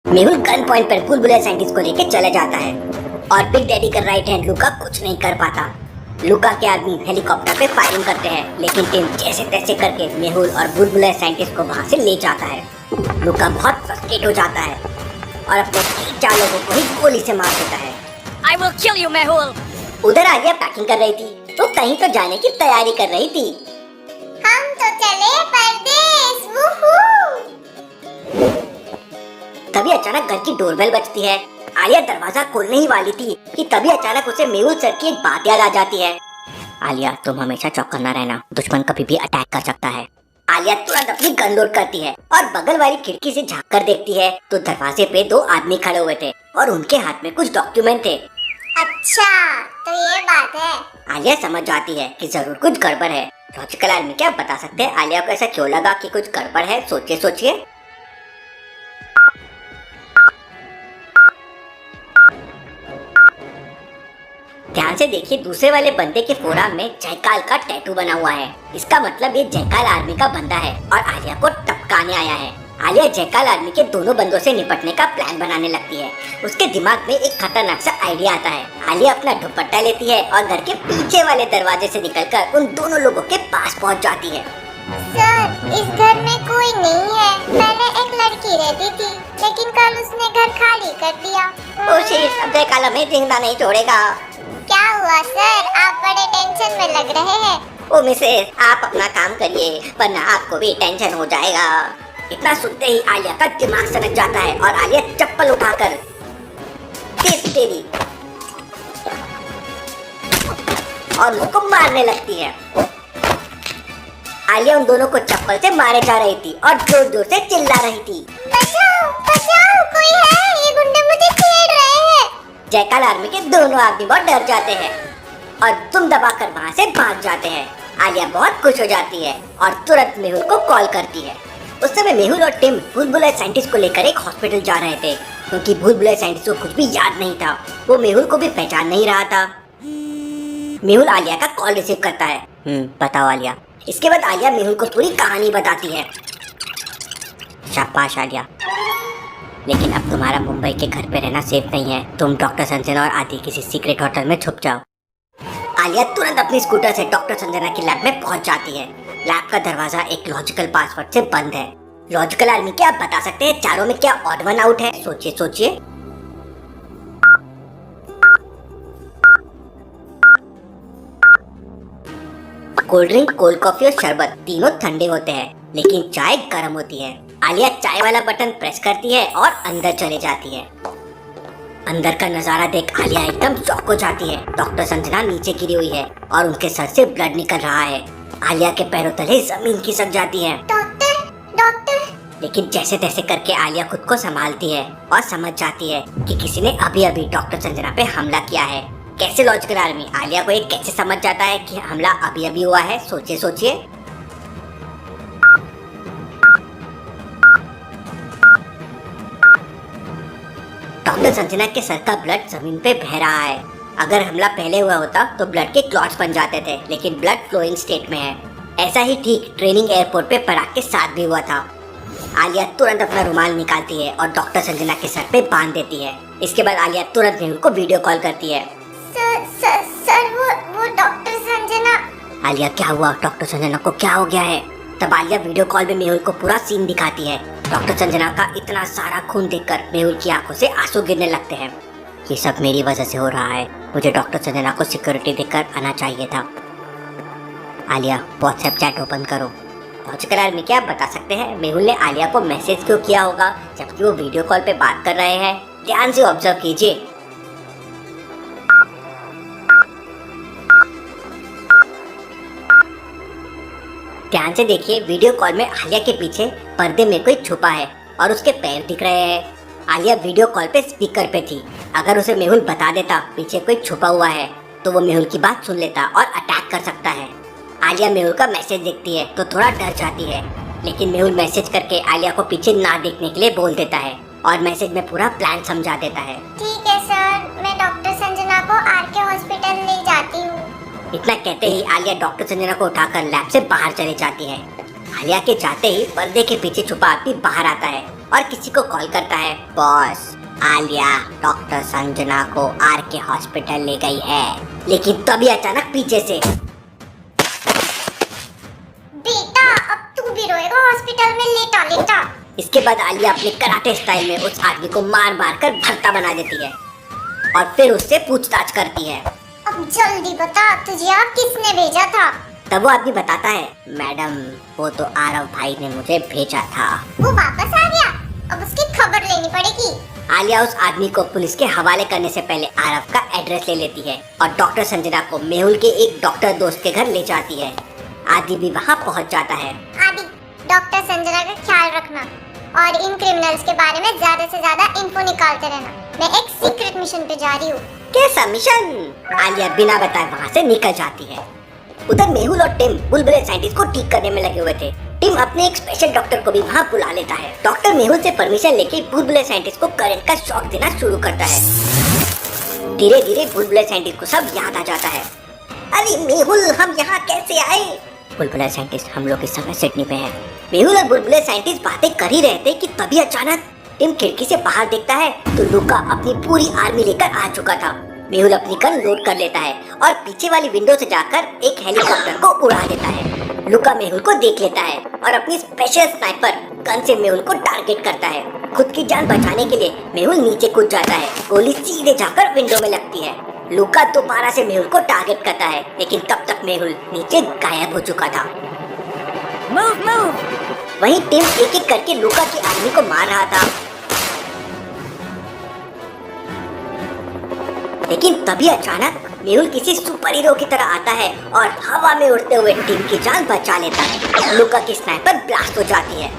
Mehul gun point पर बुलबुला scientist को लेकर चला जाता है और बिग डैडी का राइट हैंड लुका कुछ नहीं कर पाता। लुका के आदमी हेलीकॉप्टर पे फायरिंग करते हैं, लेकिन टिम जैसे तैसे करके मेहुल और बुलबुला साइंटिस्ट को वहां से ले जाता है। लुका बहुत फ्रस्ट्रेट हो जाता है और अपने 3-4 लोगों को ही गोली से मार देता है। I will kill you, Mehul. उधर आलिया पैकिंग कर रही थी, तो कहीं तो जाने की तैयारी कर रही थी। हम तो चले परदेस, वूहू। तभी अचानक घर की डोरबेल बजती है। आलिया दरवाजा खोलने ही वाली थी कि तभी अचानक उसे मेहुल सर की एक बात याद आ जाती है। आलिया, तुम हमेशा चौकन्ना रहना, दुश्मन कभी भी अटैक कर सकता है। आलिया तुरंत अपनी गन लोड करती है और बगल वाली खिड़की से झांक कर देखती है तो दरवाजे पे 2 आदमी खड़े हुए थे और उनके हाथ में कुछ डॉक्यूमेंट थे। अच्छा, तो ये बात है। आलिया समझ जाती है कि जरूर कुछ गड़बड़ है। लॉजिकल आदमी क्या बता सकते हैं आलिया को ऐसा क्यों लगा कि कुछ गड़बड़ है? सोचिए। ध्यान से देखिए, दूसरे वाले बंदे के फोराम में जयकाल का टैटू बना हुआ है। इसका मतलब ये जयकाल आर्मी का बंदा है और आलिया को टपकाने आया है। आलिया जयकाल आर्मी के दोनों बंदों से निपटने का प्लान बनाने लगती है। उसके दिमाग में एक खतरनाक सा आइडिया आता है। आलिया अपना दुपट्टा लेती है और घर के पीछे वाले दरवाजे से निकलकर उन दोनों लोगों के पास पहुंच जाती है। सर, इस घर में कोई नहीं है। पहले एक लड़की रहती थी, लेकिन कल उसने घर खाली कर दिया। ओ शिट, अब जयकाल हमें जिंदा नहीं छोड़ेगा। क्या हुआ सर? आप बड़े टेंशन में लग रहे हैं। ओ मिसेस, आप अपना काम करिए वरना आपको भी टेंशन हो जाएगा। इतना सुनते ही आलिया का दिमाग सनक जाता है और आलिया चप्पल उठाकर तेरी और उसको मारने लगती है। आलिया उन दोनों को चप्पल से मारे जा रही थी और जोर जोर से चिल्ला रही थी, बचाओ बचाओ, कोई है, ये गुंडे मुझे छेड़ रहे हैं। जयकाल आर्मी के दोनों आदमी बहुत डर जाते हैं और तुम दबाकर वहां से भाग जाते हैं। आलिया बहुत खुश हो जाती है और तुरंत मेहुल को कॉल करती है। उस समय मेहुल और टिम बुलबुला साइंटिस्ट को लेकर एक हॉस्पिटल जा रहे थे, क्योंकि बुलबुला साइंटिस्ट को कुछ भी याद नहीं था। वो मेहुल को भी पहचान नहीं रहा था। मेहुल आलिया का कॉल रिसीव करता है। बताओ आलिया। इसके बाद आलिया मेहुल को पूरी कहानी बताती है। शाबाश आलिया, लेकिन अब तुम्हारा मुंबई के घर पे रहना सेफ नहीं है। तुम डॉक्टर संजना और आदि किसी सीक्रेट होटल में छुप जाओ। आलिया तुरंत अपनी स्कूटर से डॉक्टर संजना की लैब में पहुंच जाती है। लैब का दरवाजा एक लॉजिकल पासवर्ड से बंद है। लॉजिकल आर्मी क्या आप बता सकते हैं चारों में क्या ऑड वन आउट है? सोचिए। कोल्ड ड्रिंक, कोल्ड कॉफी और शरबत तीनों ठंडे होते हैं, लेकिन चाय गर्म होती है। आलिया चाय वाला बटन प्रेस करती है और अंदर चले जाती है। अंदर का नजारा देख आलिया एकदम शॉक हो जाती है। डॉक्टर संजना नीचे गिरी हुई है और उनके सर से ब्लड निकल रहा है। आलिया के पैरों तले जमीन खिसक जाती है। डॉक्टर। लेकिन जैसे तैसे करके आलिया खुद को संभालती है और समझ जाती है कि किसी ने अभी डॉक्टर संजना पे हमला किया है। कैसे लॉजिकल आर्मी आलिया को ये कैसे समझ जाता है कि हमला अभी हुआ है? सोचिए। डॉक्टर संजना के सर का ब्लड जमीन पे बह रहा है। अगर हमला पहले हुआ होता तो ब्लड के क्लॉट्स बन जाते थे, लेकिन ब्लड फ्लोइंग स्टेट में है। ऐसा ही ठीक ट्रेनिंग एयरपोर्ट पे पराग के साथ भी हुआ था। आलिया तुरंत अपना रुमाल निकालती है और डॉक्टर संजना के सर पे बांध देती है। इसके बाद आलिया तुरंत मेहुल को वीडियो कॉल करती है। सर, वो डॉक्टर संजना। आलिया, क्या हुआ? डॉक्टर संजना को क्या हो गया है? तब आलिया वीडियो कॉल में मेहुल को पूरा सीन दिखाती है। डॉक्टर संजना का इतना सारा खून देखकर मेहुल की आंखों से आंसू गिरने लगते हैं। ये सब मेरी वजह से हो रहा है। मुझे डॉक्टर संजना को सिक्योरिटी देकर आना चाहिए था। आलिया, व्हाट्सएप चैट ओपन करो। लॉजिकल आर्मी क्या बता सकते हैं मेहुल ने आलिया को मैसेज क्यों किया होगा जबकि वो वीडियो कॉल पे बात कर रहे हैं? ध्यान से ऑब्जर्व कीजिए। ध्यान से देखिए, वीडियो कॉल में आलिया के पीछे पर्दे में कोई छुपा है और उसके पैर दिख रहे हैं। आलिया वीडियो कॉल पे स्पीकर पे थी। अगर उसे मेहुल बता देता पीछे कोई छुपा हुआ है तो वो मेहुल की बात सुन लेता और अटैक कर सकता है। आलिया मेहुल का मैसेज देखती है तो थोड़ा डर जाती है, लेकिन मेहुल मैसेज करके आलिया को पीछे ना देखने के लिए बोल देता है और मैसेज में पूरा प्लान समझा देता है। ठीक है सर, मैं डॉक्टर संजना को आरके हॉस्पिटल ले जाती हूँ। इतना कहते ही आलिया डॉक्टर संजना को उठाकर लैब से बाहर चली जाती है। आलिया के जाते ही पर्दे के पीछे छुपा आदमी बाहर आता है और किसी को कॉल करता है। बॉस, आलिया डॉक्टर संजना को आर के हॉस्पिटल ले गई है। लेकिन तभी अचानक पीछे से, बेटा अब तू भी रोएगा, हॉस्पिटल में लेटा लेटा। इसके बाद आलिया अपने कराटे स्टाइल में उस आदमी को मार मार कर भर्ता बना देती है और फिर उससे पूछताछ करती है। अब जल्दी बता, तुझे यहाँ किसने भेजा था? तब वो आदमी बताता है, मैडम वो तो आरव भाई ने मुझे भेजा था। वो वापस आ गया, अब उसकी खबर लेनी पड़ेगी। आलिया उस आदमी को पुलिस के हवाले करने से पहले आरव का एड्रेस ले लेती है और डॉक्टर संजना को मेहुल के एक डॉक्टर दोस्त के घर ले जाती है। आदि भी वहाँ पहुँच जाता है। आदि, डॉक्टर संजना का ख्याल रखना और इन क्रिमिनल्स के बारे में ज्यादा से ज्यादा इन्फो निकालते रहना। मैं एक सीक्रेट मिशन पे जा रही हूँ। कैसा मिशन? आलिया बिना बताए वहाँ से निकल जाती है। उधर मेहुल और टिम बुलबुले साइंटिस्ट को ठीक करने में लगे हुए थे। टिम अपने एक स्पेशल डॉक्टर को भी वहाँ बुला लेता है। डॉक्टर मेहुल से परमिशन लेके बुलबुले साइंटिस्ट को करंट का शॉक देना शुरू करता है। धीरे धीरे बुलबुले साइंटिस्ट को सब याद आ जाता है। अरे मेहुल, हम यहाँ कैसे आए? बुलबुले साइंटिस्ट, हम लोग इस समय सिडनी पे हैं। मेहुल और बुलबुले साइंटिस्ट बातें कर ही रहे थे कि तभी अचानक टिम खिड़की से बाहर देखता है तो लुका अपनी पूरी आर्मी लेकर आ चुका था। मेहुल अपनी गन लोड कर लेता है और पीछे वाली विंडो से जाकर एक हेलीकॉप्टर को उड़ा देता है। लुका मेहुल को देख लेता है और अपनी स्पेशल स्नाइपर गन से मेहुल को टारगेट करता है। खुद की जान बचाने के लिए मेहुल नीचे कूद जाता है। गोली सीधे जाकर विंडो में लगती है। लुका दोबारा से मेहुल को टारगेट करता है, लेकिन तब तक मेहुल नीचे गायब हो चुका था। वहीं टिम एक एक करके लुका की आर्मी को मार रहा था, लेकिन तभी अचानक मेहुल किसी सुपर हीरो की तरह आता है और हवा में उड़ते हुए टिम की जान बचा लेता है। लुका की स्नाइपर ब्लास्ट हो जाती है।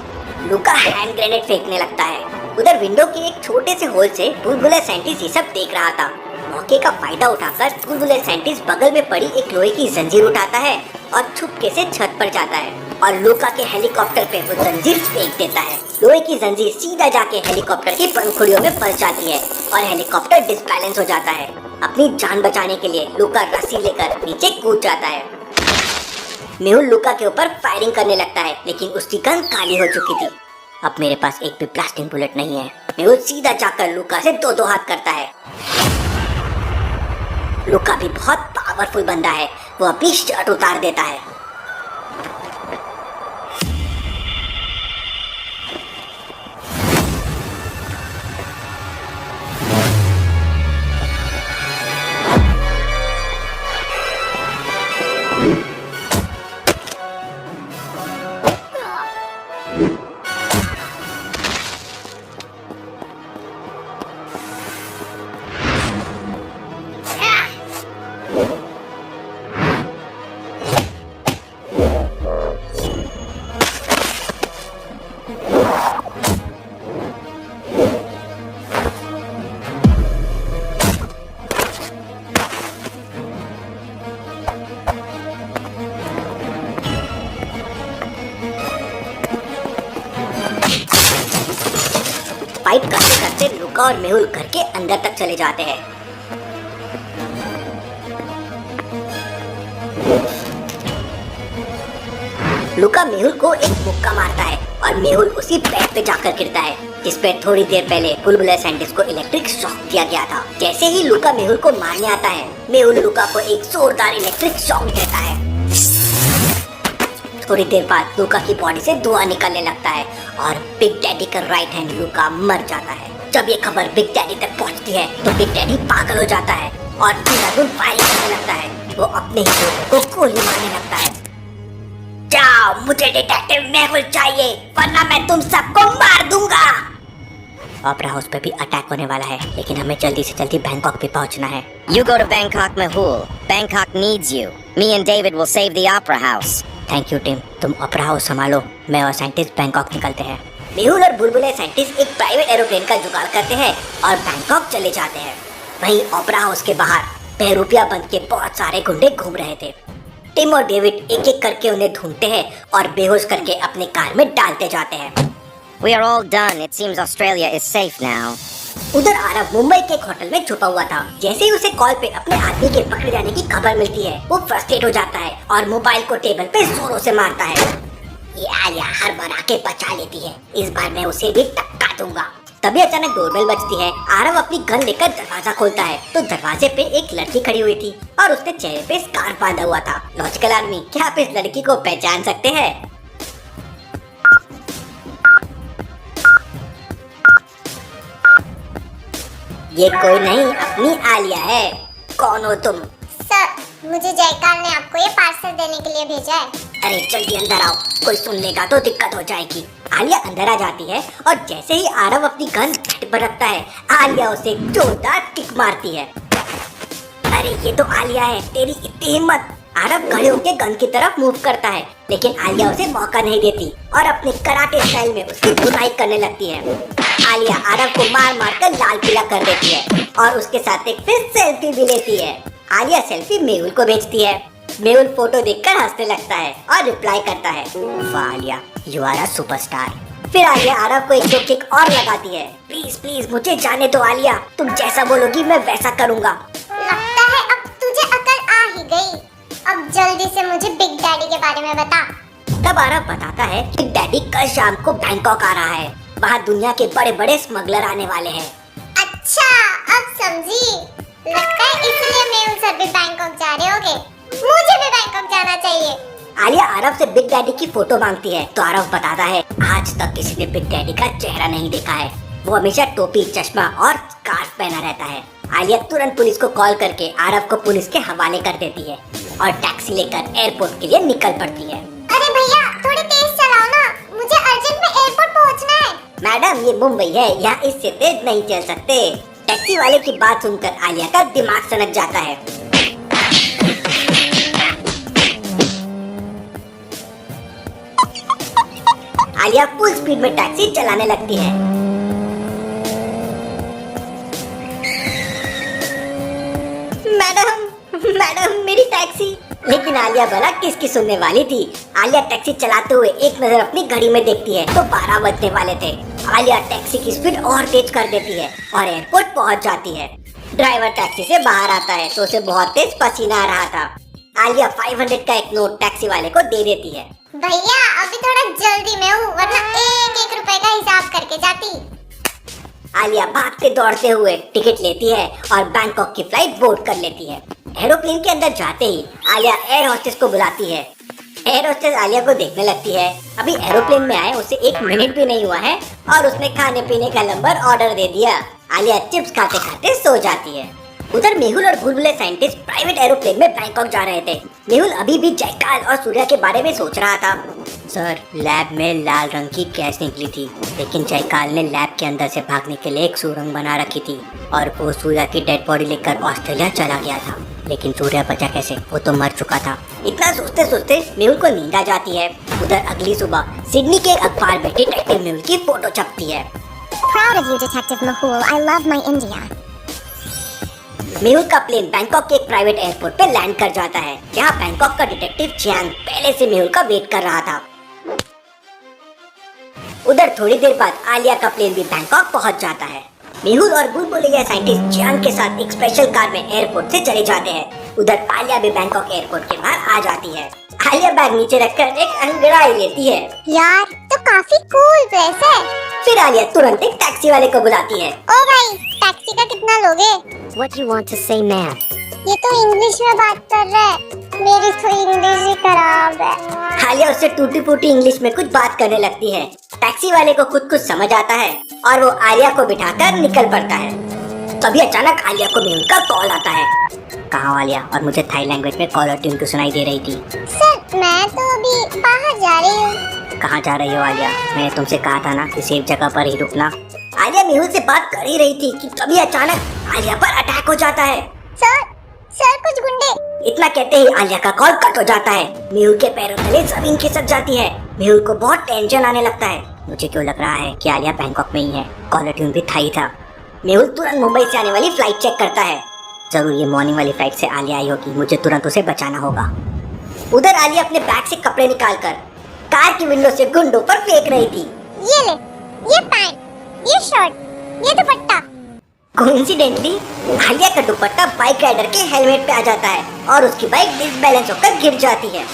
लुका हैंड ग्रेनेड फेंकने लगता है। उधर विंडो के एक छोटे से होल से बुलबुले साइंटिस्ट ये सब देख रहा था। मौके का फायदा उठाकर बुलबुले साइंटिस्ट बगल में पड़ी एक लोहे की जंजीर उठाता है और छुपके से छत पर जाता है और लुका के हेलीकॉप्टर पे वो जंजीर फेंक देता है। लोहे की जंजीर सीधा जाके हेलीकॉप्टर की पंखुड़ियों में फंस जाती है और हेलीकॉप्टर डिसबैलेंस हो जाता है। अपनी जान बचाने के लिए लुका रस्सी लेकर नीचे कूद जाता है। मेहुल लुका के ऊपर फायरिंग करने लगता है, लेकिन उसकी गन खाली हो चुकी थी। अब मेरे पास एक भी ब्लास्टिंग बुलेट नहीं है। मेहुल सीधा जाकर लुका से दो हाथ करता है। लुका भी बहुत पावरफुल बंदा है। वो अपनी शर्ट उतार देता है। फाइट करते करते लुका और मेहुल घर के अंदर तक चले जाते हैं। लुका मेहुल को एक मुक्का मारता है और मेहुल उसी बेड पे जाकर गिरता है जिस पे थोड़ी देर पहले बुलबुले साइंटिस्ट को इलेक्ट्रिक शॉक दिया गया था। जैसे ही लुका मेहुल को मारने आता है, मेहुल लुका को एक जोरदार इलेक्ट्रिक शॉक देता है। थोड़ी देर बाद लुका की बॉडी से धुआं निकलने लगता है और बिग डैडी का राइट हैंड लुका मर जाता है। जब ये खबर बिग डैडी तक पहुंचती है तो बिग डैडी पागल हो जाता है और अंधाधुन फायरिंग करने लगता है। वो अपने ही लोगों को गोली मारने लगता है। जाओ, मुझे डिटेक्टिव मेहुल चाहिए वरना मैं तुम सबको मार दूंगा। ओपेरा हाउस पे भी अटैक होने वाला है, लेकिन हमें जल्दी से जल्दी बैंकॉक पे पहुंचना है। You go to Bangkok, Mehul. Bangkok needs you. Me and David will save the Opera House. Thank you team, तुम ओपेरा हाउस संभालो। मैं और साइंटिस्ट बैंकॉक निकलते हैं। मेहुल और बुलबुले साइंटिस्ट एक प्राइवेट एरोप्लेन का जुगाड़ करते हैं और बैंकॉक चले जाते हैं। वहीं ओपेरा हाउस के बाहर बहरूपिया बन के बहुत सारे गुंडे घूम रहे थे। टिम और डेविड एक एक करके उन्हें ढूंढते हैं और बेहोश करके अपने कार में डालते जाते हैं। We are all done. It seems Australia is safe now. उधर आरव मुंबई के एक होटल में छुपा हुआ था। जैसे ही उसे कॉल पे अपने आदमी के पकड़े जाने की खबर मिलती है, वो फ्रस्ट्रेट हो जाता है और मोबाइल को टेबल पे जोरों से मारता है। ये आलिया हर बार आके बचा लेती है, इस बार मैं उसे भी टक्का दूंगा। तभी अचानक डोरबेल बजती है। आरव अपनी गन लेकर दरवाजा खोलता है तो दरवाजे पे एक लड़की खड़ी हुई थी और उसने चेहरे पे स्कार्फ बांधा हुआ था। लॉजिकल आर्मी, क्या आप इस लड़की को पहचान सकते हैं? ये कोई नहीं, अपनी आलिया है। कौन हो तुम? सर, मुझे जयकाल ने आपको ये पार्सल देने के लिए भेजा है। अरे जल्दी अंदर आओ, कोई सुन लेगा तो दिक्कत हो जाएगी। आलिया अंदर आ जाती है और जैसे ही आरव अपनी गन बेड पर रखता है, आलिया उसे जोरदार किक मारती है। अरे ये तो आलिया है, तेरी इतनी हिम्मत! आरव खड़े होकर गन की तरफ मूव करता है, लेकिन आलिया उसे मौका नहीं देती और अपने कराटे स्टाइल में उसकी धुनाई करने लगती है। आलिया आरव को मार मार कर लाल पीला कर देती है और उसके साथ एक फिर सेल्फी भी लेती है। आलिया सेल्फी मेहुल को भेजती है। मेहुल फोटो देखकर हंसने लगता है और रिप्लाई करता है, वाह Alia, you are a superstar. फिर आलिया आरव को एक दो किक और लगाती है। प्लीज प्लीज मुझे जाने दो आलिया, तुम जैसा बोलोगी मैं वैसा करूँगा। लगता है अब तुझे अकल आ ही गई। अब जल्दी से मुझे बिग डैडी के बारे में बता। तब आरव बताता है कि डैडी कल शाम को बैंकॉक आ रहा है, वहाँ दुनिया के बड़े बड़े स्मगलर आने वाले हैं। अच्छा, अब समझी। लगता है इसलिए मेहुल सर भी बैंकॉक जा रहे होंगे। मुझे भी बैंकॉक जाना चाहिए। आलिया आरव से बिग डैडी की फोटो मांगती है तो आरव बताता है, आज तक किसी ने बिग डैडी का चेहरा नहीं देखा है। वो हमेशा टोपी, चश्मा और स्कार्फ पहना रहता है। आलिया तुरंत पुलिस को कॉल करके आरव को पुलिस के हवाले कर देती है और टैक्सी लेकर एयरपोर्ट के लिए निकल पड़ती है। अरे भैया, थोड़ी तेज चलाओ ना, मुझे अर्जेंट में एयरपोर्ट पहुंचना है। मैडम, ये मुंबई है, यहाँ इससे तेज नहीं चल सकते। टैक्सी वाले की बात सुनकर आलिया का दिमाग सनक जाता है। आलिया फुल स्पीड में टैक्सी चलाने लगती है। मैडम मेरी टैक्सी। लेकिन आलिया भला किसकी सुनने वाली थी। आलिया टैक्सी चलाते हुए एक नजर अपनी घड़ी में देखती है तो 12 बजने वाले थे। आलिया टैक्सी की स्पीड और तेज कर देती है और एयरपोर्ट पहुंच जाती है। ड्राइवर टैक्सी से बाहर आता है तो उसे बहुत तेज पसीना आ रहा था। आलिया 500 का एक नोट टैक्सी वाले को दे देती है। भैया अभी थोड़ा जल्दी में हूँ, वरना एक रुपए का हिसाब करके जाती। आलिया भागते दौड़ते हुए टिकट लेती है और बैंकॉक की फ्लाइट बोर्ड कर लेती है। एरोप्लेन के अंदर जाते ही आलिया एयर होस्टेस को बुलाती है। एयर होस्टेस आलिया को देखने लगती है। अभी एरोप्लेन में आए उसे 1 मिनट भी नहीं हुआ है और उसने खाने पीने का नंबर ऑर्डर दे दिया। आलिया चिप्स खाते खाते सो जाती है। उधर मेहुल और बुलबुले साइंटिस्ट प्राइवेट एरोप्लेन में बैंकॉक जा रहे थे। मेहुल अभी भी जयकाल और सूर्या के बारे में सोच रहा था। सर, लैब में लाल रंग की गैस निकली थी, लेकिन जयकाल ने लैब के अंदर से भागने के लिए एक सुरंग बना रखी थी और वो सूर्या की डेड बॉडी लेकर ऑस्ट्रेलिया चला गया था। लेकिन सूर्या बचा कैसे, वो तो मर चुका था। इतना सोचते सोचते मेहुल को नींद आ जाती है। उधर अगली सुबह सिडनी के अखबार में डिटेक्टिव मेहुल की फोटो छपती है। Proud of you, Detective Mehul. I love my India. Mehul का प्लेन बैंकॉक के एक प्राइवेट एयरपोर्ट पे लैंड कर जाता है, जहाँ बैंकॉक का डिटेक्टिव चियांग पहले से मेहुल का वेट कर रहा था। उधर थोड़ी देर बाद आलिया का प्लेन भी बैंकॉक पहुंच जाता है। मेहुल और बुलबुलिया साइंटिस्ट चियांग के साथ एक स्पेशल कार में एयरपोर्ट से चले जाते हैं। उधर आलिया भी बैंकॉक एयरपोर्ट के बाहर आ जाती है। आलिया बैग नीचे रखकर एक अंगड़ाई लेती है। यार, तो काफी कूल प्लेस है। फिर आलिया तुरंत एक टैक्सी वाले को बुलाती है। ओ भाई, टैक्सी का कितना लोगे? What do you want to say, ma'am? ये तो इंग्लिश में बात कर रहा है, मेरी तो इंग्लिश ही खराब है। आलिया उससे टूटी फूटी इंग्लिश में कुछ बात करने लगती है। टैक्सी वाले को कुछ समझ आता है और वो आलिया को बिठाकर निकल पड़ता है। तभी अचानक आलिया को मेहुल का कॉल आता है। कहाँ आलिया? और मुझे थाई लैंग्वेज में कॉलर ट्यून क्यों सुनाई दे रही थी? सर, मैं तो अभी बाहर जा रही हूँ। कहाँ जा रही हो आलिया? मैंने तुमसे कहा था ना कि सेफ जगह पर ही रुकना। आलिया मेहुल से बात कर ही रही थी कि तभी अचानक आलिया पर अटैक हो जाता है। सर कुछ गुंडे। इतना कहते ही आलिया का कॉल कट हो जाता है। मेहुल के पैरों तले जमीन खिसक जाती है। मेहुल को बहुत टेंशन आने लगता है। मुझे क्यों लग रहा है कि आलिया बैंकॉक में ही है, कॉलर ट्यून भी थाई था। मेहुल तुरंत मुंबई से आने वाली फ्लाइट चेक करता है। जरूर ये मॉर्निंग वाली फ्लाइट से आलिया आई होगी, मुझे तुरंत उसे बचाना होगा। उधर आलिया अपने बैग से कपड़े निकालकर कार की विंडो से गुंडों पर फेंक रही थी। ये ले, ये पैंट, ये शर्ट, ये दुपट्टा। कोइंसिडेंटली आलिया का दुपट्टा बाइक राइडर के हेलमेट पे आ जाता है और उसकी बाइक डिसबैलेंस होकर गिर जाती है।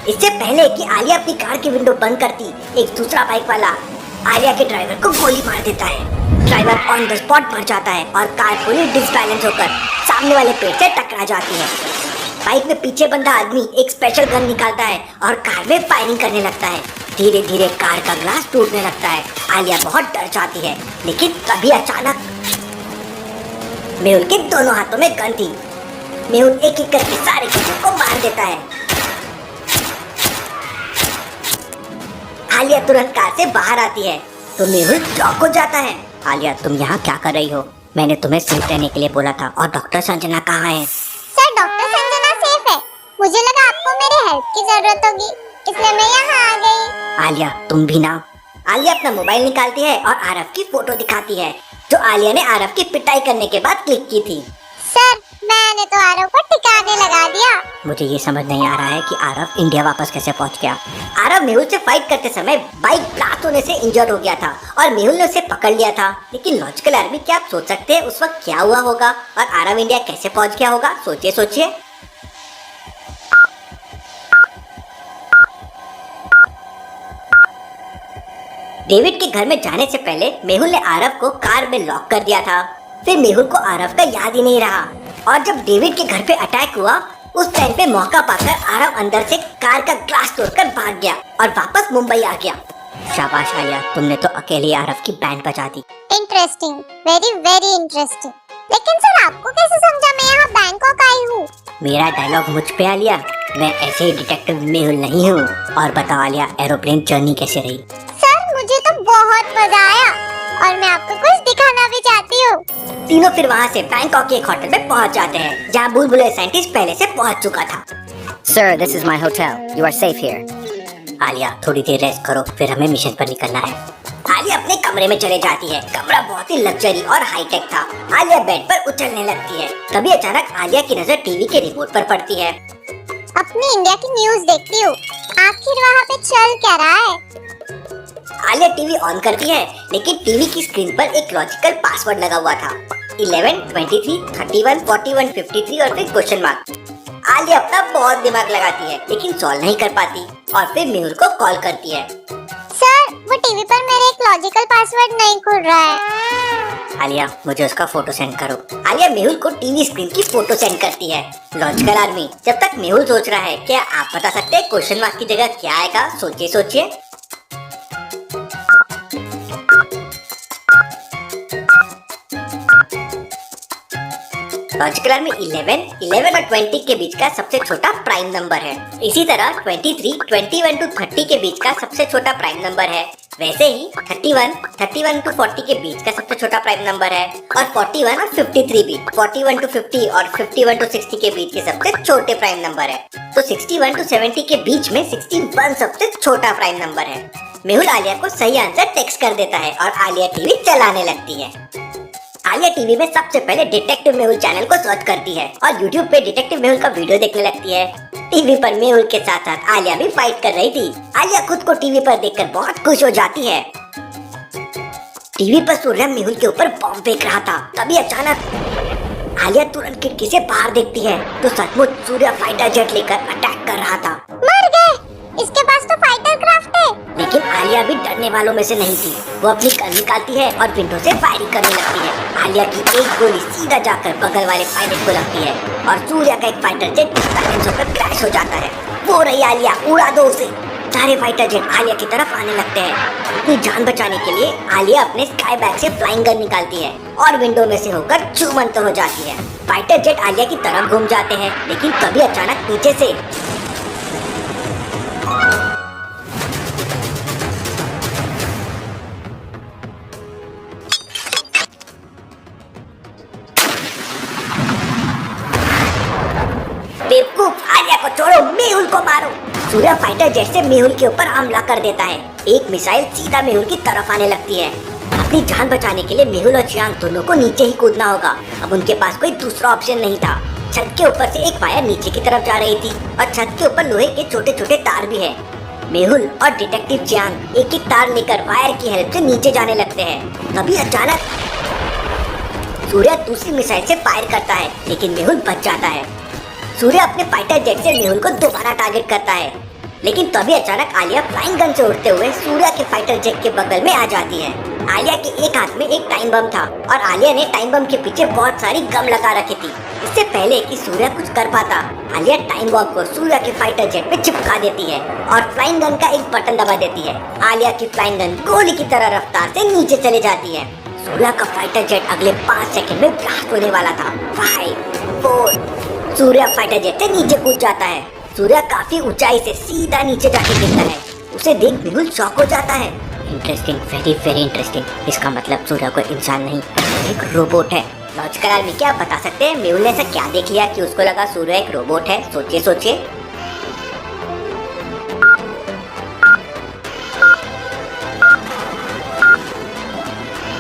इससे पहले कि आलिया अपनी कार की विंडो बंद करती, एक दूसरा बाइक वाला आलिया के ड्राइवर को गोली मार देता है। ड्राइवर ऑन द स्पॉट मर जाता है और कार पूरी डिसबैलेंस होकर सामने वाले पेड़ से टकरा जाती है। बाइक में पीछे बंधा आदमी एक स्पेशल गन निकालता है और कार में फायरिंग करने लगता है। धीरे धीरे कार का ग्लास टूटने लगता है। आलिया बहुत डर जाती है, लेकिन तभी अचानक मेहुल के दोनों हाथों में गन थी। मेहुल एक एक करके सारे चीजों को मार देता है। आलिया तुरंत कार से बाहर आती है तो मेहुल शॉक हो जाता है। आलिया, तुम यहाँ क्या कर रही हो? मैंने तुम्हें सेफ रहने के लिए बोला था। और डॉक्टर संजना कहाँ है? सर, डॉक्टर संजना सेफ है। मुझे लगा आपको मेरे हेल्प की जरूरत होगी, इसलिए मैं यहाँ आ गई। आलिया, तुम भी ना। आलिया अपना मोबाइल निकालती है और आरव की फोटो दिखाती है, जो आलिया ने आरव की पिटाई करने के बाद क्लिक की थी। सर, मैंने तो आरव को ठिकाने लगा दिया। मुझे ये समझ नहीं आ रहा है कि आरव इंडिया वापस कैसे पहुंच गया। आरव मेहुल से फाइट करते समय बाइक ब्लास्ट होने से इंजर्ड हो गया था और मेहुल ने उसे पकड़ लिया था। लेकिन लॉजिकल आर्मी, क्या आप सोच सकते हैं उस वक्त क्या हुआ होगा और आरव इंडिया कैसे पहुंच गया होगा? सोचिए सोचिए। डेविड के घर में जाने से पहले मेहुल ने आरव को कार में लॉक कर दिया था। फिर मेहुल को आरव का याद ही नहीं रहा और जब डेविड के घर पे अटैक हुआ, उस टाइम पे मौका पाकर आरव अंदर से कार का ग्लास तोड़कर भाग गया और वापस मुंबई आ गया। शाबाश आलिया, तुमने तो अकेले आरव की बैंड बजा दी। Interesting, very very interesting. लेकिन सर, आपको कैसे समझा मैं यहाँ बैंकॉक आई हूँ? मेरा डायलॉग मुझ पे आलिया, मैं ऐसे ही डिटेक्टिव मेहुल नहीं हूँ। और बताओ आलिया, एरोप्लेन जर्नी कैसे रही? सर, मुझे तो बहुत मजा आया और मैं आपको कुछ दिखाना भी चाहती हूँ। तीनों फिर वहाँ से बैंकॉक के एक होटल में पहुँच जाते हैं, जहाँ बुलबुले साइंटिस्ट पहले से पहुँच चुका था। Sir, this is my hotel. You are safe here. Alia, थोड़ी देर रेस्ट करो, फिर हमें मिशन पर निकलना है। आलिया अपने कमरे में चले जाती है। कमरा बहुत ही लग्जरी और हाईटेक था। आलिया बेड पर उछलने लगती है। तभी अचानक आलिया की नजर टीवी के रिमोट पर पड़ती है। अपनी इंडिया की न्यूज देखती हूँ, आखिर वहाँ पे चल क्या रहा है? आलिया टीवी ऑन करती है, लेकिन टीवी की स्क्रीन पर एक लॉजिकल पासवर्ड लगा हुआ था, 11, 23, 31, 41, 53 और फिर क्वेश्चन मार्क। आलिया अपना बहुत दिमाग लगाती है, लेकिन सॉल्व नहीं कर पाती और फिर मेहुल को कॉल करती है। सर, वो टीवी पर मेरे एक लॉजिकल पासवर्ड नहीं खुल रहा है। आलिया, मुझे उसका फोटो सेंड करो। आलिया मेहुल को टीवी स्क्रीन की फोटो सेंड करती है। लॉजिकल आर्मी, जब तक मेहुल सोच रहा है, क्या आप बता सकते हैं क्वेश्चन मार्क की जगह क्या आएगा? सोचिए सोचिए। लॉजिकल आर्मी 11 और 20 के बीच का सबसे छोटा प्राइम नंबर है। इसी तरह 23, 21 to 30 के बीच का सबसे छोटा प्राइम नंबर है। वैसे ही 31 to 40 के बीच का सबसे छोटा प्राइम नंबर है और 41 और 53 भी 41 to 50 और 51 to 60 के बीच के सबसे छोटे प्राइम नंबर है। तो 61 to 70 के बीच में 61 सबसे छोटा प्राइम नंबर है। मेहुल आलिया को सही आंसर टेक्स्ट कर देता है और आलिया टीवी चलाने लगती है। आलिया टीवी में सबसे पहले डिटेक्टिव मेहुल चैनल को सर्च करती है और यूट्यूब पे डिटेक्टिव मेहुल का वीडियो देखने लगती है। टीवी पर मेहुल के साथ साथ आलिया भी फाइट कर रही थी। आलिया खुद को टीवी पर देखकर बहुत खुश हो जाती है। टीवी पर सूर्य मेहुल के ऊपर बॉम्ब फेंक रहा था। तभी अचानक आलिया तुरंत खिड़की से बाहर देखती है तो सचमुच सूर्य फाइटर जेट लेकर अटैक कर रहा था। मर गए, इसके पास तो फाइटर क्राफ्ट है। लेकिन आलिया भी डरने वालों में से नहीं थी। वो अपनी गन निकालती है और विंडो से फायरिंग करने लगती है। आलिया की एक गोली सीधा जाकर बगल वाले पायलट को लगती है और सूर्य का एक फाइटर जेट डिसबैलेंस होकर क्रैश हो जाता है। वो रही आलिया, उड़ा दो उसे। सारे फाइटर जेट आलिया की तरफ आने लगते हैं। अपनी जान बचाने के लिए आलिया अपने स्काई बैग से फ्लाइंग गन निकालती है और विंडो में से होकर छूमंतर हो जाती है। फाइटर जेट आलिया की तरफ घूम जाते हैं, लेकिन तभी अचानक नीचे से बेवकूफ, आलिया को छोड़ो, मेहुल को मारो। सूर्य फाइटर जेट से मेहुल के ऊपर हमला कर देता है। एक मिसाइल सीधा मेहुल की तरफ आने लगती है। अपनी जान बचाने के लिए मेहुल और चियांग दोनों को नीचे ही कूदना होगा। अब उनके पास कोई दूसरा ऑप्शन नहीं था। छत के ऊपर से एक वायर नीचे की तरफ जा रही थी और छत के ऊपर लोहे के छोटे छोटे तार भी है। मेहुल और डिटेक्टिव चियांग एक एक तार लेकर वायर की हेल्प से नीचे जाने लगते हैं। तभी अचानक सूर्य दूसरी मिसाइल से फायर करता है, लेकिन मेहुल बच जाता है। सूर्य अपने फाइटर जेट से मेहुल को दोबारा टारगेट करता है, लेकिन तभी अचानक आलिया फ्लाइंग गन से उड़ते हुए सूर्या के फाइटर जेट के बगल में आ जाती है। आलिया के एक हाथ में एक टाइम बम था और आलिया ने टाइम बम के पीछे बहुत सारी गम लगा रखी थी। इससे पहले कि सूर्या कुछ कर पाता, आलिया टाइम बम को सूर्या के फाइटर जेट में चिपका देती है और फ्लाइंग गन का एक बटन दबा देती है। आलिया की फ्लाइंग गन गोली की तरह रफ्तार से नीचे चले जाती है। सूर्या का फाइटर जेट अगले 5 सेकंड में ब्लास्ट होने वाला था। 5, 4, सूर्या फाइटर जेट से नीचे कूद जाता है। सूर्या काफी ऊंचाई से सीधा नीचे जाके गिरता है। उसे देख मेहुल शॉक हो जाता है। Interesting, very very interesting. इसका मतलब सूर्या कोई इंसान नहीं, एक रोबोट है। लॉजिकल आर्मी क्या आप बता सकते हैं मेहुल ने ऐसा क्या देख लिया कि उसको लगा सूर्या एक रोबोट है? सोचिए सोचिए।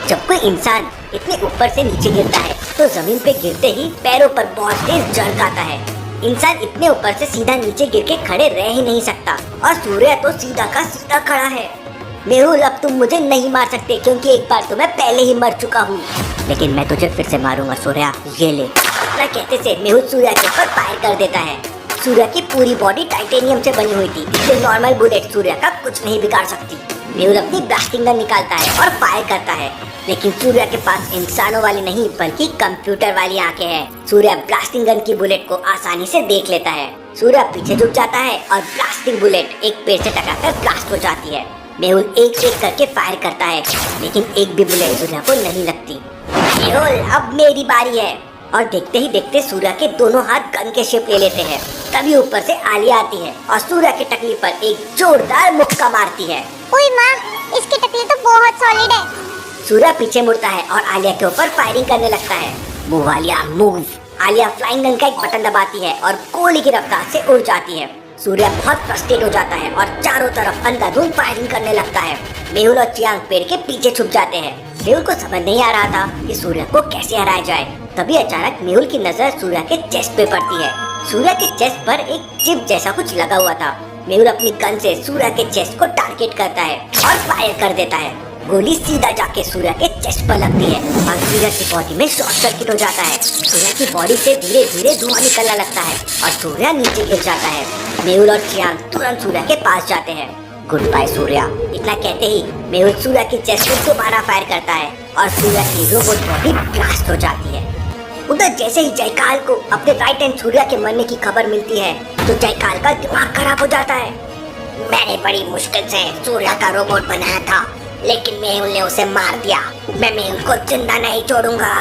जब कोई इंसान इतने ऊपर से नीचे गिरता है तो जमीन पे गिरते ही पैरों पर बहुत तेज जर्क आता है। इंसान इतने ऊपर से सीधा नीचे गिर के खड़े रह ही नहीं सकता और सूर्या तो सीधा का सीधा खड़ा है। मेहुल अब तुम मुझे नहीं मार सकते क्योंकि एक बार तो मैं पहले ही मर चुका हूँ, लेकिन मैं तुझे फिर से मारूंगा सूर्या, ये ले। इतना कहते से मेहुल सूर्या के ऊपर फायर कर देता है। सूर्या की पूरी बॉडी टाइटेनियम से बनी हुई थी, इसलिए नॉर्मल बुलेट सूर्या का कुछ नहीं बिगाड़ सकती। मेहुल अपनी ब्लास्टिंग गन निकालता है और फायर करता है, लेकिन सूर्या के पास इंसानों वाली नहीं बल्कि कंप्यूटर वाली आंखें हैं। सूर्या ब्लास्टिंग गन की बुलेट को आसानी से देख लेता है। सूर्या पीछे झुक जाता है और ब्लास्टिंग बुलेट एक पेड़ से टकराकर ब्लास्ट हो जाती है। मेहुल एक एक करके फायर करता है, लेकिन एक भी बुलेट सूर्या को नहीं लगती। मेहुल अब मेरी बारी है, और देखते ही देखते सूर्या के दोनों हाथ गन के शेप ले लेते हैं। तभी ऊपर से आलिया आती है और सूर्या की टकली पर एक जोरदार मुक्का मारती है। ओए माँ, इसकी टकली तो बहुत सॉलिड है। सूर्या पीछे मुड़ता है और आलिया के ऊपर फायरिंग करने लगता है। Move Alia move. Alia flying gun का एक बटन दबाती है और गोली की रफ्तार से उड़ जाती है। सूर्या बहुत फ्रस्ट्रेट हो जाता है और चारों तरफ अंधाधुंध फायरिंग करने लगता है। मेहुल और चियांग पेड़ के पीछे छुप जाते हैं। मेहुल को समझ नहीं आ रहा था कि सूर्या को कैसे हराया जाए। तभी अचानक मेहुल की नजर सूर्या के चेस्ट पे पड़ती है। सूर्या के चेस्ट पर एक चिप जैसा कुछ लगा हुआ था। मेहुल अपनी गन से सूर्या के चेस्ट को टारगेट करता है और फायर कर देता है। गोली सीधा जाके सूर्या के चेस्ट पर लगती है और सूर्या की बॉडी में शॉर्ट सर्किट हो जाता है। सूर्या की बॉडी से धीरे धीरे धुआं निकलने लगता है और सूर्या नीचे गिर जाता है। मेहुल और चियांग तुरंत सूर्या के पास जाते हैं। Goodbye Surya. इतना कहते ही मेहुल सूर्या की चेस्ट पर दोबारा फायर करता है और सूर्या की रोबोट बॉडी ब्लास्ट हो जाती है। उधर जैसे ही जयकाल को अपने राइट हैंड सूर्या के मरने की खबर मिलती है तो जयकाल का दिमाग खराब हो जाता है। मैंने बड़ी मुश्किल से सूर्या का रोबोट बनाया था, लेकिन मेहुल ने उसे मार दिया। मैं मेहुल को जिंदा नहीं छोड़ूंगा।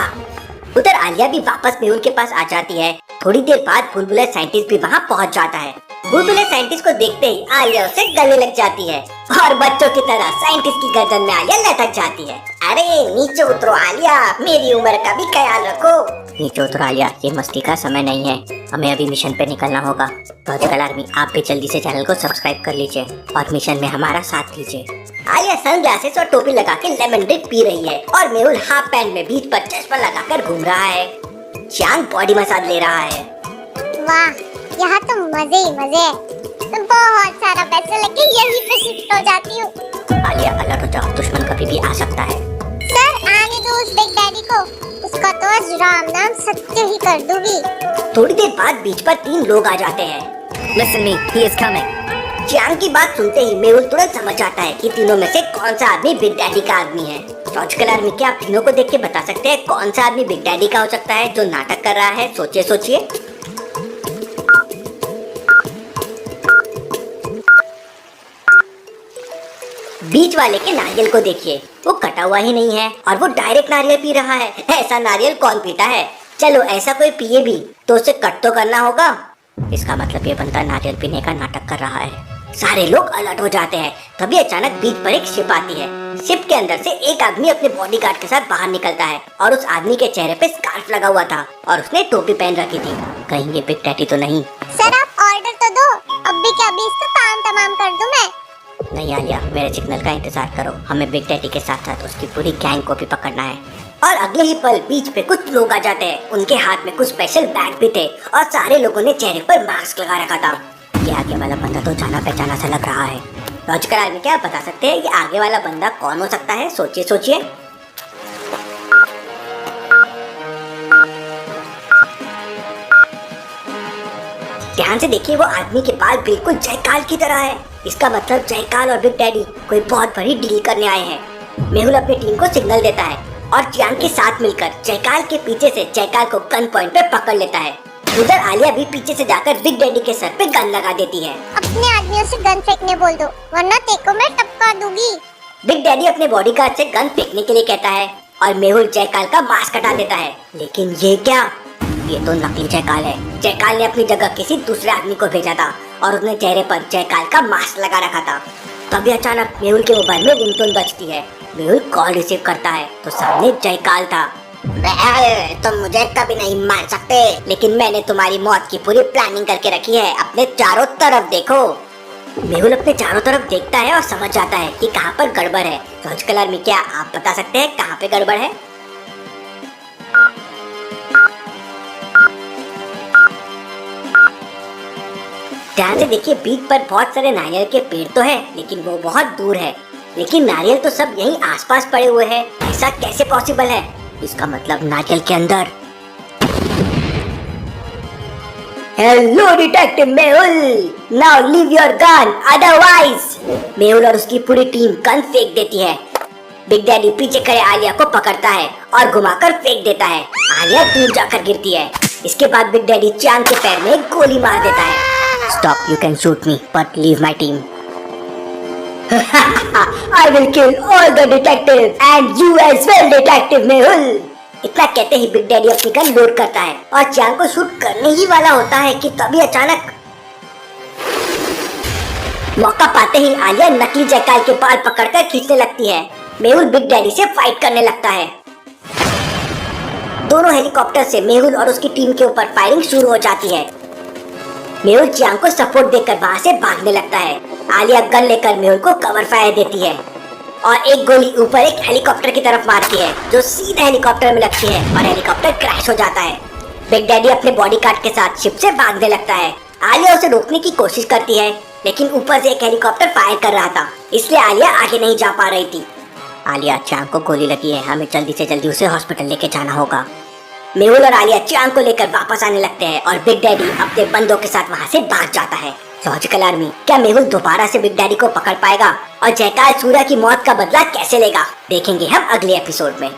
उधर आलिया भी वापस मेहुल के पास आ जाती है। थोड़ी देर बाद बुलबुले साइंटिस्ट भी वहाँ पहुँच जाता है। बुलबुले साइंटिस्ट को देखते ही आलिया उसे गले लग जाती है और बच्चों की तरह साइंटिस्ट की गर्दन में आलिया लटक जाती है। अरे नीचे उतरो आलिया, मेरी उम्र का भी ख्याल रखो। नीचे उतरो आलिया, ये मस्ती का समय नहीं है, हमें अभी मिशन पे निकलना होगा। लॉजिकल आर्मी आप भी जल्दी से चैनल को सब्सक्राइब कर लीजिए और मिशन में हमारा साथ दीजिए। आलिया सनग्लासेस और टोपी लगा के लेमन ड्रिंक पी रही है और मेहुल हाफ पैंट में बीच पर चश्मा लगाकर घूम रहा है। चियांग बॉडी मसाज ले रहा है। वाह, यहाँ तो मजे ही मजे है। मैं बहुत सारा पैसा लेके यहीं पे शिफ्ट हो जाती हूँ। आलिया अलर्ट हो जाओ, दुश्मन कभी भी आ सकता है। सर आने दो उस बिग डैडी को, उसका तो आज राम नाम सत्य ही कर दूंगी। थोड़ी देर बाद बीच पर 3 लोग आ जाते हैं। Listen me, he is coming. Chiang की बात सुनते ही मेहुल तुरंत समझ जाता है कि तीनों में से कौन सा आदमी बिग डैडी का आदमी है। लॉजिकल आर्मी क्या आप तीनों को देख के बता सकते हैं कौन सा आदमी बिग डैडी का हो सकता है जो नाटक कर रहा है? सोचिए सोचिए। बीच वाले के नारियल को देखिए, वो कटा हुआ ही नहीं है और वो डायरेक्ट नारियल पी रहा है। ऐसा नारियल कौन पीता है? चलो ऐसा कोई पिए भी तो उसे कट तो करना होगा। इसका मतलब ये बंदा नारियल पीने का नाटक कर रहा है। सारे लोग अलर्ट हो जाते हैं। तभी अचानक बीच पर एक शिप आती है। शिप के अंदर से एक आदमी अपने बॉडीगार्ड के साथ बाहर निकलता है और उस आदमी के चेहरे पे स्कार्फ लगा हुआ था और उसने टोपी पहन रखी थी। कहीं ये बिग डैडी तो नहीं? सर आप ऑर्डर तो दो, अभी क्या अभी इसका काम तमाम कर दूं मैं। नहीं आलिया, मेरे सिग्नल का इंतजार करो, हमें बिग डैडी के साथ साथ उसकी पूरी गैंग को भी पकड़ना है। और अगले ही पल बीच पे कुछ लोग आ जाते हैं। उनके हाथ में कुछ स्पेशल बैग भी थे और सारे लोगों ने चेहरे पर मास्क लगा रखा था। ये आगे वाला बंदा तो जाना पहचाना सा लग रहा है। लॉजिकल आर्मी क्या बता सकते हैं ये आगे वाला बंदा कौन हो सकता है? सोचिए सोचिए। ध्यान से देखिए, वो आदमी के बाल बिल्कुल जयकाल की तरह है। इसका मतलब जयकाल और बिग डैडी कोई बहुत बड़ी डील करने आए हैं। मेहुल अपनी टीम को सिग्नल देता है और चियांग के साथ मिलकर जयकाल के पीछे से जयकाल को गन पॉइंट पे पकड़ लेता है। उधर आलिया भी पीछे से जाकर बिग डैडी के सर पे गन लगा देती है। अपने आदमियों से गन फेंकने बोल दो, वरना तेको मैं टपका दूंगी। बिग डैडी अपने बॉडीगार्ड से गन फेंकने के लिए कहता है और मेहुल जयकाल का मास्क हटा देता है। लेकिन ये क्या, ये तो नकली जयकाल है। जयकाल ने अपनी जगह किसी दूसरे आदमी को भेजा था और उसने चेहरे पर जयकाल का मास्क लगा रखा था। तभी अचानक मेहुल के मोबाइल में रिंगटोन बजती है। मेहुल कॉल रिसीव करता है तो सामने जयकाल था। तुम मुझे कभी नहीं मार सकते, लेकिन मैंने तुम्हारी मौत की पूरी प्लानिंग करके रखी है। अपने चारों तरफ देखो। मेहुल अपने चारों तरफ देखता है और समझ जाता है कि कहाँ पर गड़बड़ है। लॉजिकल आर्मी, क्या आप बता सकते हैं कहाँ पे गड़बड़ है? ध्यान से देखिए, बीच पर बहुत सारे नारियल के पेड़ तो है, लेकिन वो बहुत दूर है। लेकिन नारियल तो सब यहीं आसपास पड़े हुए हैं। ऐसा कैसे पॉसिबल है? इसका मतलब नारियल के अंदर। Hello detective Mehul, now leave your gun otherwise. Mehul और उसकी पूरी टीम गन फेंक देती है। बिग डैडी पीछे खड़े आलिया को पकड़ता है और घुमाकर फेंक देता है। आलिया दूर जाकर गिरती है। इसके बाद बिग डैडी चियांग के पैर में एक गोली मार देता है। Stop, you can shoot me, but leave my team. I will kill all the detectives and you as well, detective Mehul. इतना कहते ही बिग डैडी अपनी गन लोड करता है और चियांग को शूट करने ही वाला होता है कि तभी अचानक मौका पाते ही आलिया नकली जयकाल के बाल पकड़कर खींचने लगती है। मेहुल बिग डैडी से फाइट करने लगता है। दोनों हेलीकॉप्टर से मेहुल और उसकी टीम के ऊपर फायरिंग शुरू हो जाती है। मेहुल चियांग को सपोर्ट देकर वहाँ से भागने लगता है। आलिया गन लेकर मेहुल को कवर फायर देती है और एक गोली ऊपर एक हेलीकॉप्टर की तरफ मारती है जो सीधे हेलीकॉप्टर में लगती है और हेलीकॉप्टर क्रैश हो जाता है। बिग डैडी अपने बॉडीगार्ड के साथ शिप से भागने लगता है। आलिया उसे रोकने की कोशिश करती है, लेकिन ऊपर से एक हेलीकॉप्टर फायर कर रहा था, इसलिए आलिया आगे नहीं जा पा रही थी। आलिया, चियांग को गोली लगी है, हमें जल्दी से जल्दी उसे हॉस्पिटल लेके जाना होगा। मेहुल और आलिया चियांग को लेकर वापस आने लगते हैं और बिग डैडी अपने बंदों के साथ वहाँ से भाग जाता है। लॉजिकल आर्मी, क्या मेहुल दोबारा से बिग डैडी को पकड़ पाएगा और जयकाल सूर्या की मौत का बदला कैसे लेगा? देखेंगे हम अगले एपिसोड में।